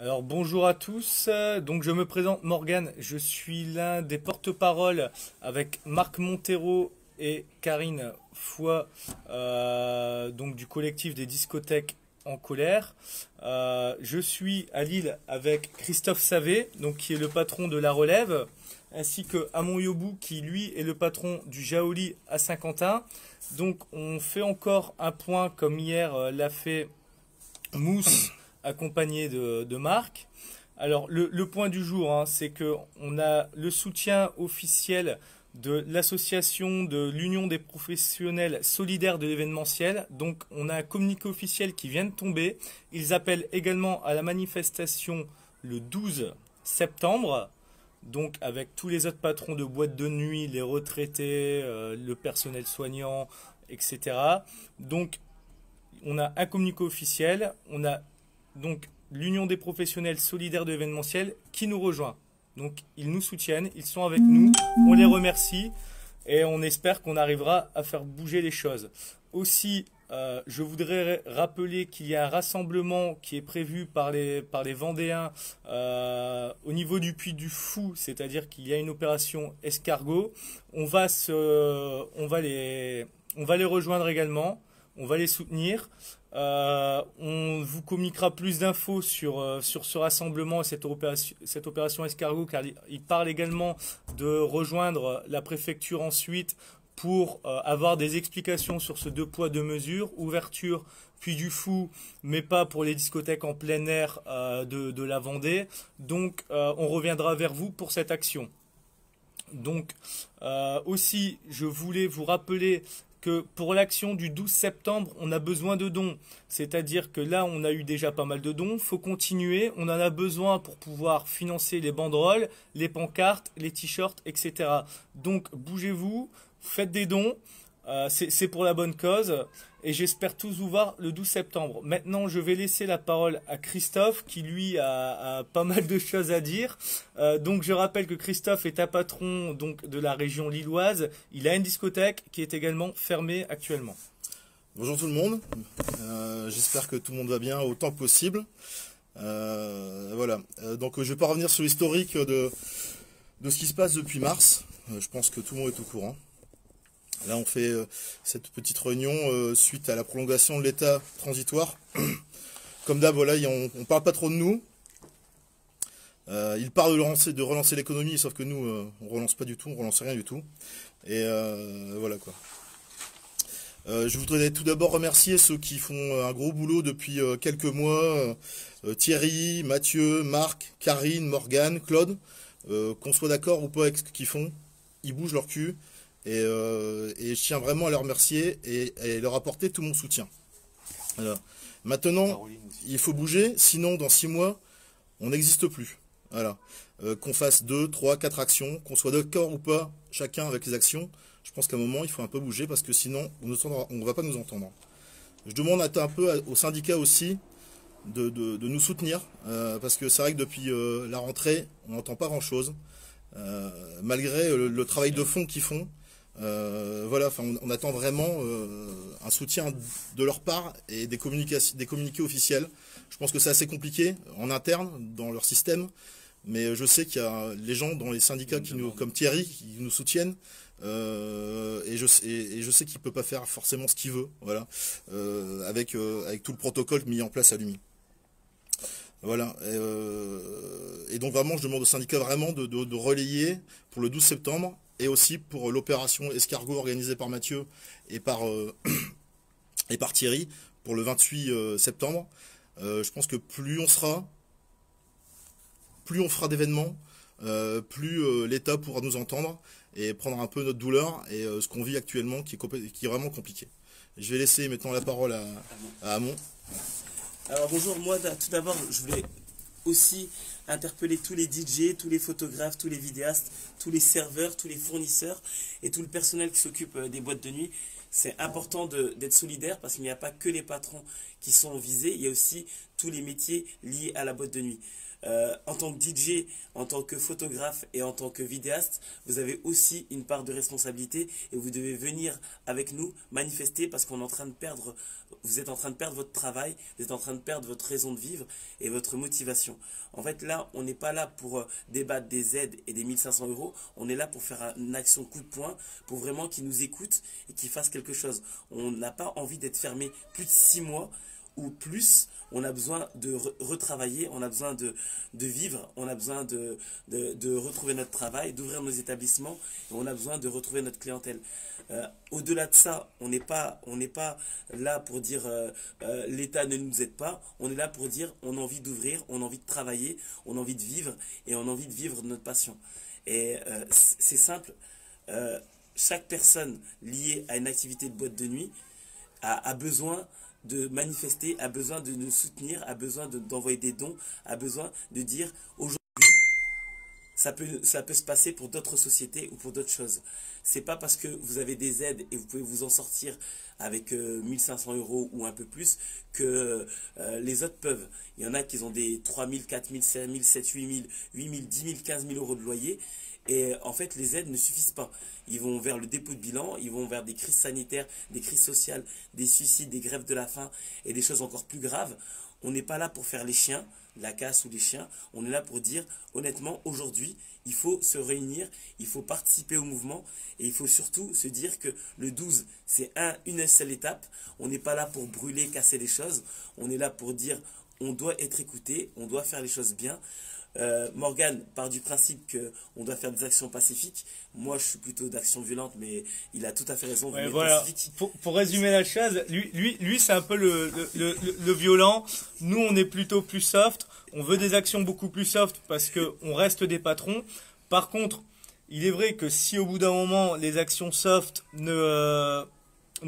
Alors bonjour à tous, donc je me présente Morgane, je suis l'un des porte-parole avec Marc Montero et Karine Foy, donc du collectif des discothèques en colère. Je suis à Lille avec Christophe Savé, donc qui est le patron de La Relève, ainsi que Amon Yobou qui lui est le patron du Jaoli à Saint-Quentin. Donc on fait encore un point comme hier l'a fait Mousse accompagné de Marc. Alors le point du jour, hein, c'est que on a le soutien officiel de l'association de l'Union des professionnels solidaires de l'événementiel. Donc on a un communiqué officiel qui vient de tomber. Ils appellent également à la manifestation le 12 septembre. Donc avec tous les autres patrons de boîtes de nuit, les retraités, le personnel soignant, etc. Donc on a un communiqué officiel, on a donc l'Union des professionnels solidaires de l'événementiel qui nous rejoint. Donc ils nous soutiennent, ils sont avec nous, on les remercie et on espère qu'on arrivera à faire bouger les choses. Aussi, je voudrais rappeler qu'il y a un rassemblement qui est prévu par les Vendéens au niveau du Puy du Fou, c'est-à-dire qu'il y a une opération escargot. On va les rejoindre également. On va les soutenir. On vous communiquera plus d'infos sur ce rassemblement et cette opération escargot, car il parle également de rejoindre la préfecture ensuite pour avoir des explications sur ce deux poids deux mesures, ouverture puis du fou, mais pas pour les discothèques en plein air de la Vendée. Donc on reviendra vers vous pour cette action. Donc aussi, je voulais vous rappeler que pour l'action du 12 septembre, on a besoin de dons. C'est-à-dire que là, on a eu déjà pas mal de dons, faut continuer, on en a besoin pour pouvoir financer les banderoles, les pancartes, les t-shirts, etc. Donc bougez-vous, faites des dons, c'est pour la bonne cause et j'espère tous vous voir le 12 septembre. Maintenant, je vais laisser la parole à Christophe qui lui a pas mal de choses à dire. Donc je rappelle que Christophe est un patron donc de la région lilloise. Il a une discothèque qui est également fermée actuellement. Bonjour tout le monde, j'espère que tout le monde va bien autant que possible. Voilà, donc je vais pas revenir sur l'historique de ce qui se passe depuis mars. Je pense que tout le monde est au courant. Là, on fait cette petite réunion suite à la prolongation de l'état transitoire. Comme d'hab, voilà, on parle pas trop de nous. Il parle de relancer l'économie, sauf que nous, on relance pas du tout, on relance rien du tout. Et voilà quoi. Je voudrais tout d'abord remercier ceux qui font un gros boulot depuis quelques mois. Thierry, Mathieu, Marc, Karine, Morgane, Claude. Qu'on soit d'accord ou pas avec ce qu'ils font, ils bougent leur cul. Et je tiens vraiment à les remercier et leur apporter tout mon soutien. Voilà. Maintenant, il faut bouger, sinon dans 6 mois, on n'existe plus. Voilà. Qu'on fasse 2, 3, 4 actions, qu'on soit d'accord ou pas, chacun avec les actions, je pense qu'à un moment, il faut un peu bouger parce que sinon, on ne va pas nous entendre. Je demande un peu aux syndicats aussi de nous soutenir parce que c'est vrai que depuis la rentrée, on n'entend pas grand-chose. Malgré le travail de fond qu'ils font. Voilà, enfin, on attend vraiment un soutien de leur part et des communiqués officiels. Je pense que c'est assez compliqué en interne dans leur système, mais je sais qu'il y a les gens dans les syndicats comme Thierry qui nous soutiennent. Et je sais qu'il peut pas faire forcément ce qu'il veut, voilà, avec tout le protocole mis en place à lui. Voilà. Et donc vraiment, je demande aux syndicats vraiment de relayer pour le 12 septembre et aussi pour l'opération escargot organisée par Mathieu et par Thierry pour le 28 septembre. Je pense que plus on fera d'événements, plus l'État pourra nous entendre et prendre un peu notre douleur et ce qu'on vit actuellement qui est vraiment compliqué. Je vais laisser maintenant la parole à Amon. Alors bonjour, moi tout d'abord je voulais aussi interpeller tous les DJ, tous les photographes, tous les vidéastes, tous les serveurs, tous les fournisseurs et tout le personnel qui s'occupe des boîtes de nuit. C'est important d'être solidaire parce qu'il n'y a pas que les patrons qui sont visés, il y a aussi tous les métiers liés à la boîte de nuit. En tant que DJ, en tant que photographe et en tant que vidéaste, vous avez aussi une part de responsabilité et vous devez venir avec nous manifester parce qu'on est en train de perdre, vous êtes en train de perdre votre travail, vous êtes en train de perdre votre raison de vivre et votre motivation. En fait, là, on n'est pas là pour débattre des aides et des 1500 euros, on est là pour faire une action coup de poing, pour vraiment qu'ils nous écoutent et qu'ils fassent quelque chose. On n'a pas envie d'être fermé plus de 6 mois ou plus. On a besoin de retravailler, on a besoin de vivre, on a besoin de retrouver notre travail, d'ouvrir nos établissements, et on a besoin de retrouver notre clientèle. Au-delà de ça, on n'est pas là pour dire l'État ne nous aide pas, on est là pour dire on a envie d'ouvrir, on a envie de travailler, on a envie de vivre, et on a envie de vivre notre passion. Et c'est simple, chaque personne liée à une activité de boîte de nuit a besoin de manifester, a besoin de nous soutenir, a besoin d'envoyer des dons, a besoin de dire aujourd'hui ça peut se passer pour d'autres sociétés ou pour d'autres choses. C'est pas parce que vous avez des aides et vous pouvez vous en sortir avec 1500 euros ou un peu plus que les autres peuvent. Il y en a qui ont des 3000, 4000, 5000, 7, 8000, 8000, 10 000, 15 000 euros de loyer. Et en fait, les aides ne suffisent pas. Ils vont vers le dépôt de bilan, ils vont vers des crises sanitaires, des crises sociales, des suicides, des grèves de la faim et des choses encore plus graves. On n'est pas là pour faire les chiens, la casse ou les chiens. On est là pour dire, honnêtement, aujourd'hui, il faut se réunir, il faut participer au mouvement et il faut surtout se dire que le 12, c'est une seule étape. On n'est pas là pour brûler, casser les choses. On est là pour dire, on doit être écouté, on doit faire les choses bien. Morgan part du principe qu'on doit faire des actions pacifiques. Moi, je suis plutôt d'action violente, mais il a tout à fait raison. Ouais, voilà. Pour résumer la chose, lui c'est un peu le violent. Nous, on est plutôt plus soft. On veut des actions beaucoup plus soft parce qu'on reste des patrons. Par contre, il est vrai que si au bout d'un moment, les actions soft ne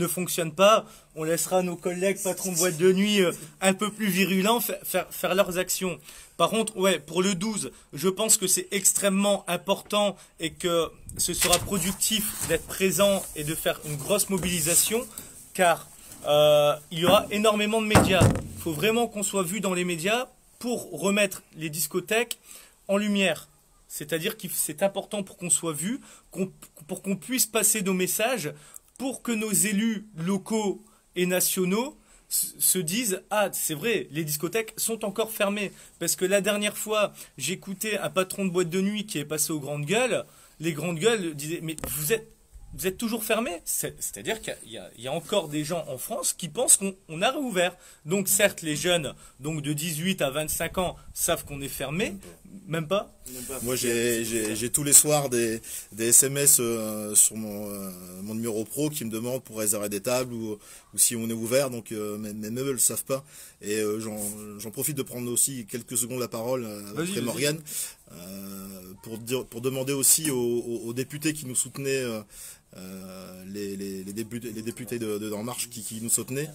fonctionnent pas, on laissera nos collègues patrons de boîte de nuit un peu plus virulents faire leurs actions. Par contre, ouais, pour le 12, je pense que c'est extrêmement important et que ce sera productif d'être présent et de faire une grosse mobilisation, car il y aura énormément de médias. Il faut vraiment qu'on soit vu dans les médias pour remettre les discothèques en lumière. C'est-à-dire que c'est important pour qu'on soit vu, pour qu'on puisse passer nos messages, pour que nos élus locaux et nationaux se disent « Ah, c'est vrai, les discothèques sont encore fermées. » Parce que la dernière fois, j'écoutais un patron de boîte de nuit qui est passé aux grandes gueules. Les grandes gueules disaient « Mais vous êtes toujours fermés ?» C'est-à-dire qu'il y a encore des gens en France qui pensent qu'on a réouvert. Donc certes, les jeunes donc de 18 à 25 ans savent qu'on est fermé. Même pas. Moi, j'ai tous les soirs des SMS sur mon numéro pro qui me demandent pour réserver des tables ou si on est ouvert. Donc mes meubles ne le savent pas. Et j'en profite de prendre aussi quelques secondes la parole après Morgane pour demander aussi aux députés qui nous soutenaient, les députés de En Marche qui nous soutenaient,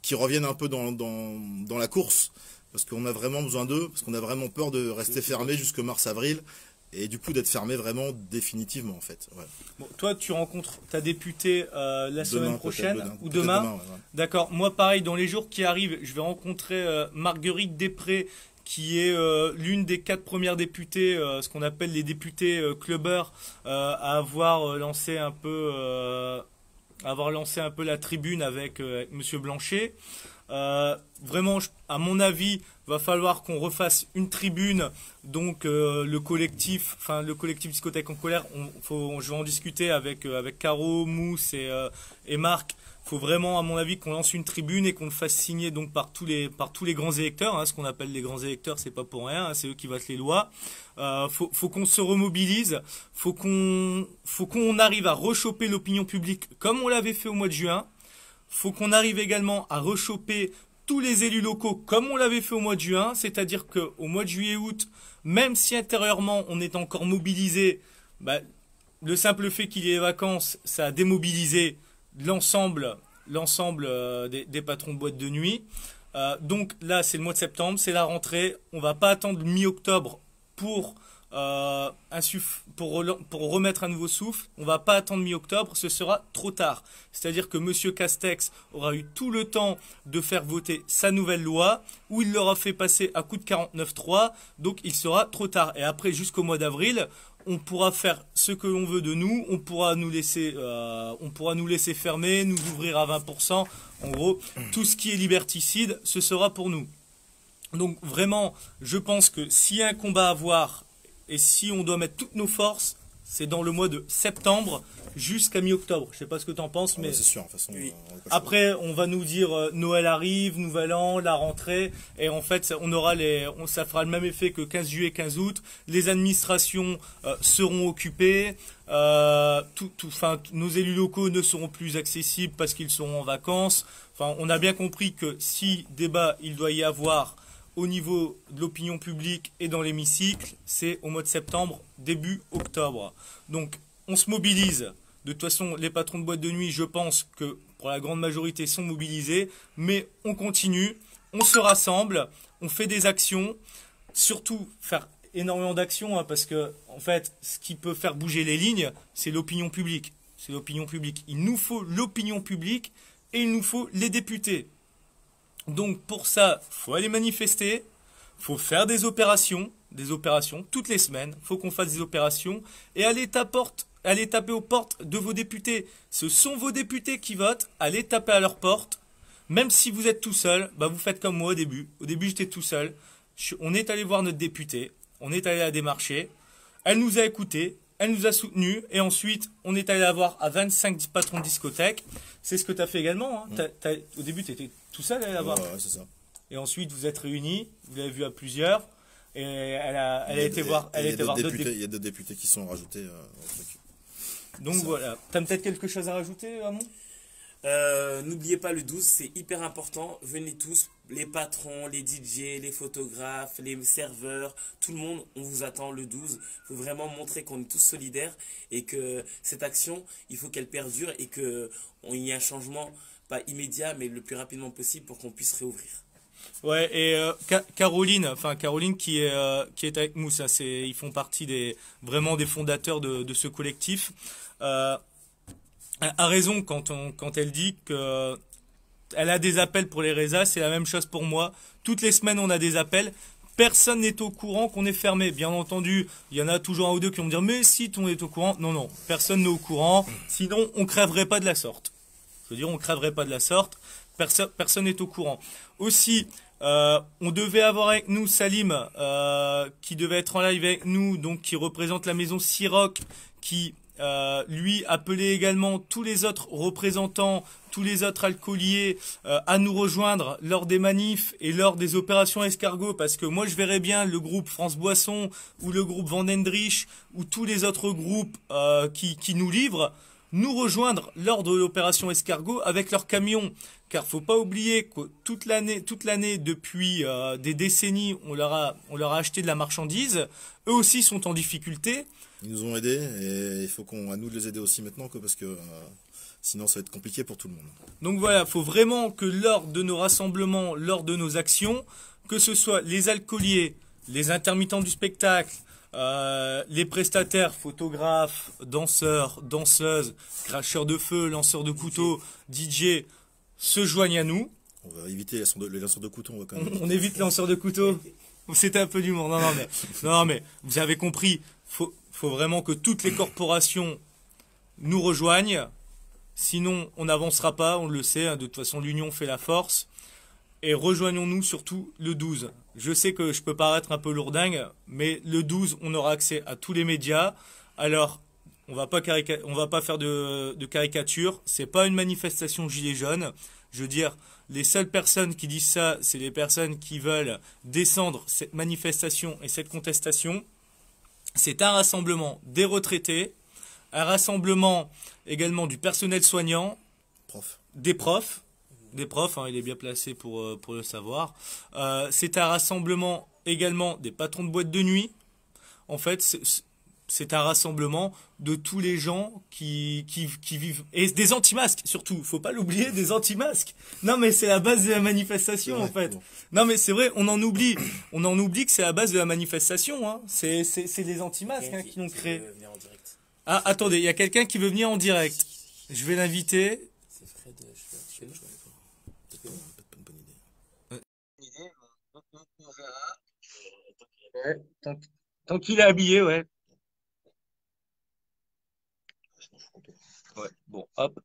qui reviennent un peu dans la course. Parce qu'on a vraiment besoin d'eux, parce qu'on a vraiment peur de rester fermé jusqu'au mars-avril, et du coup d'être fermé vraiment définitivement en fait. Ouais. Bon, toi, tu rencontres ta députée la semaine prochaine ou demain. Ouais. D'accord. Moi, pareil, dans les jours qui arrivent, je vais rencontrer Marguerite Després, qui est l'une des 4 premières députées, ce qu'on appelle les députés clubbers, à avoir lancé un peu la tribune avec Monsieur Blanchet. Vraiment, à mon avis, va falloir qu'on refasse une tribune. Donc le collectif Discothèque en colère, je vais en discuter avec Caro, Mousse et Marc. Il faut vraiment, à mon avis, qu'on lance une tribune et qu'on le fasse signer donc par tous les grands électeurs. Hein, ce qu'on appelle les grands électeurs, c'est pas pour rien, hein, c'est eux qui votent les lois. Faut qu'on se remobilise, faut qu'on arrive à rechoper l'opinion publique comme on l'avait fait au mois de juin. Faut qu'on arrive également à rechoper tous les élus locaux comme on l'avait fait au mois de juin, c'est-à-dire qu'au mois de juillet-août, même si intérieurement on est encore mobilisé, le simple fait qu'il y ait les vacances, ça a démobilisé l'ensemble des patrons de boîtes de nuit. Donc là, c'est le mois de septembre, c'est la rentrée. On va pas attendre mi-octobre pour pour remettre un nouveau souffle, on va pas attendre mi-octobre, ce sera trop tard. C'est-à-dire que Monsieur Castex aura eu tout le temps de faire voter sa nouvelle loi, où il l'aura fait passer à coup de 49.3, donc il sera trop tard. Et après, jusqu'au mois d'avril, on pourra faire ce que l'on veut de nous, on pourra nous laisser fermer, nous ouvrir à 20%. En gros, tout ce qui est liberticide, ce sera pour nous. Donc vraiment, je pense que s'il y a un combat à avoir, et si on doit mettre toutes nos forces, c'est dans le mois de septembre jusqu'à mi-octobre. Je sais pas ce que tu en penses, mais c'est sûr. De toute façon, oui. Après, on va nous dire Noël arrive, Nouvel An, la rentrée, et en fait, ça fera le même effet que 15 juillet, 15 août. Les administrations seront occupées. Nos élus locaux ne seront plus accessibles parce qu'ils seront en vacances. Enfin, on a bien compris que si débat il doit y avoir au niveau de l'opinion publique et dans l'hémicycle, c'est au mois de septembre, début octobre. Donc, on se mobilise. De toute façon, les patrons de boîtes de nuit, je pense que pour la grande majorité, sont mobilisés. Mais on continue, on se rassemble, on fait des actions. Surtout, faire énormément d'actions, hein, parce que, en fait, ce qui peut faire bouger les lignes, c'est l'opinion publique. C'est l'opinion publique. Il nous faut l'opinion publique et il nous faut les députés. Donc pour ça, faut aller manifester, faut faire des opérations toutes les semaines. Faut qu'on fasse des opérations et aller taper aux portes de vos députés. Ce sont vos députés qui votent. Allez taper à leur porte. Même si vous êtes tout seul, bah vous faites comme moi au début. Au début, j'étais tout seul. On est allé voir notre députée. On est allé la démarcher. Elle nous a écoutés. Elle nous a soutenus. Et ensuite, on est allé la voir à 25 patrons de discothèque. C'est ce que tu as fait également. Hein. Au début, tu étais tout seul à la voir. Ouais, c'est ça. Et ensuite, vous êtes réunis. Vous l'avez vu à plusieurs. Et elle a été voir d'autres députés. Il y a d'autres députés qui sont rajoutés au truc. Donc voilà. Tu as peut-être quelque chose à rajouter, Amon ? N'oubliez pas le 12, c'est hyper important. Venez tous, les patrons, les DJ, les photographes, les serveurs, tout le monde, on vous attend le 12. Il faut vraiment montrer qu'on est tous solidaires et que cette action, il faut qu'elle perdure et qu'il y ait un changement, pas immédiat, mais le plus rapidement possible pour qu'on puisse réouvrir. Ouais, et Caroline qui est avec nous, ils font partie vraiment des fondateurs de ce collectif. A raison quand elle dit que elle a des appels pour les résas, c'est la même chose pour moi. Toutes les semaines, on a des appels. Personne n'est au courant qu'on est fermé. Bien entendu, il y en a toujours un ou deux qui vont me dire « Mais si, on est au courant ». Non, personne n'est au courant. Sinon, on crèverait pas de la sorte. Je veux dire, on crèverait pas de la sorte. Personne n'est au courant. Aussi, on devait avoir avec nous Salim, qui devait être en live avec nous, donc qui représente la maison Siroc, qui lui appelait également tous les autres représentants, tous les autres alcooliers à nous rejoindre lors des manifs et lors des opérations escargot, parce que moi je verrais bien le groupe France Boisson ou le groupe Vandendrich ou tous les autres groupes qui nous livrent nous rejoindre lors de l'opération escargot avec leurs camions, car faut pas oublier que toute l'année depuis des décennies on leur a acheté de la marchandise. Eux aussi sont en difficulté. Ils nous ont aidés et il faut à nous de les aider aussi maintenant, parce que sinon ça va être compliqué pour tout le monde. Donc voilà, faut vraiment que lors de nos rassemblements, lors de nos actions, que ce soit les alcooliers, les intermittents du spectacle, les prestataires, photographes, danseurs, danseuses, cracheurs de feu, lanceurs de couteaux, DJ, se joignent à nous. On va éviter les lanceurs de couteaux. On évite les lanceurs de couteaux. C'était un peu d'humour. Non, mais vous avez compris. Faut vraiment que toutes les corporations nous rejoignent. Sinon, on n'avancera pas. On le sait. Hein, de toute façon, l'union fait la force. Et rejoignons-nous surtout le 12. Je sais que je peux paraître un peu lourdingue, mais le 12, on aura accès à tous les médias. Alors, on va pas faire de caricature. C'est pas une manifestation gilet jaune. Je veux dire, les seules personnes qui disent ça, c'est les personnes qui veulent descendre cette manifestation et cette contestation. C'est un rassemblement des retraités, un rassemblement également du personnel soignant, des profs, hein, il est bien placé pour le savoir. C'est un rassemblement également des patrons de boîtes de nuit. En fait, C'est un rassemblement de tous les gens qui vivent. Et des anti-masques, surtout. Faut pas l'oublier, des anti-masques. Non, mais c'est la base de la C'est manifestation, en vrai. fait. Bon. Non, mais c'est vrai, on en oublie. On en oublie que c'est la base de la manifestation, hein. C'est les anti-masques, hein, qui l'ont créé. veut venir en direct. Ah, attendez, il y a quelqu'un qui veut venir en direct. Je vais l'inviter. C'est Fred, je fais le choix. Peut-être pas une bonne idée. Ouais, tant qu'il est habillé, ouais. Ouais, bon, hop.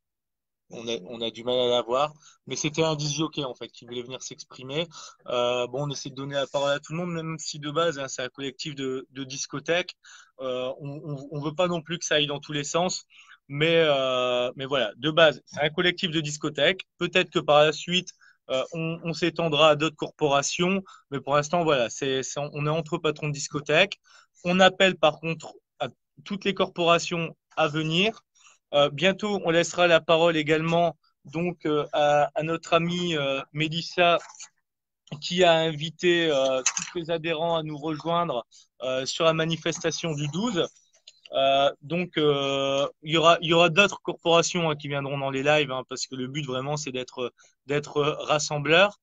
On a du mal à l'avoir, mais c'était un disjockey en fait qui voulait venir s'exprimer. Bon, on essaie de donner la parole à tout le monde, même si de base hein, c'est un collectif de discothèques. On veut pas non plus que ça aille dans tous les sens, mais voilà, de base c'est un collectif de discothèques. Peut-être que par la suite on s'étendra à d'autres corporations, mais pour l'instant voilà, on est entre patrons de discothèques. On appelle par contre à toutes les corporations à venir. Bientôt, on laissera la parole également donc à notre amie Mélissa qui a invité tous les adhérents à nous rejoindre sur la manifestation du 12. Il y aura d'autres corporations hein, qui viendront dans les lives hein, parce que le but vraiment c'est d'être rassembleur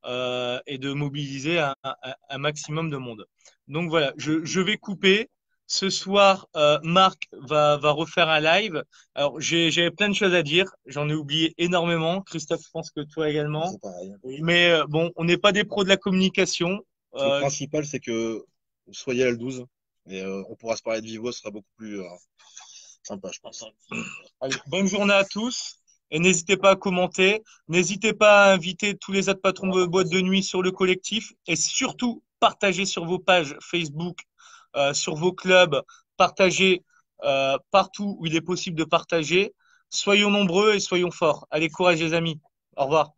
et de mobiliser un maximum de monde. Donc voilà, je vais couper. Ce soir, Marc va refaire un live. Alors, j'avais plein de choses à dire. J'en ai oublié énormément. Christophe, je pense que toi également. C'est pareil. Oui. Mais bon, on n'est pas des pros de la communication. Le Euh, principal, c'est que soyez là le 12 et on pourra se parler de vive voix, ce sera beaucoup plus sympa, je pense. Allez, bonne journée à tous. Et n'hésitez pas à commenter. N'hésitez pas à inviter tous les autres patrons de boîte de nuit sur le collectif. Et surtout, partagez sur vos pages Facebook, sur vos clubs. Partagez partout où il est possible de partager. Soyons nombreux et soyons forts. Allez, courage les amis. Au revoir.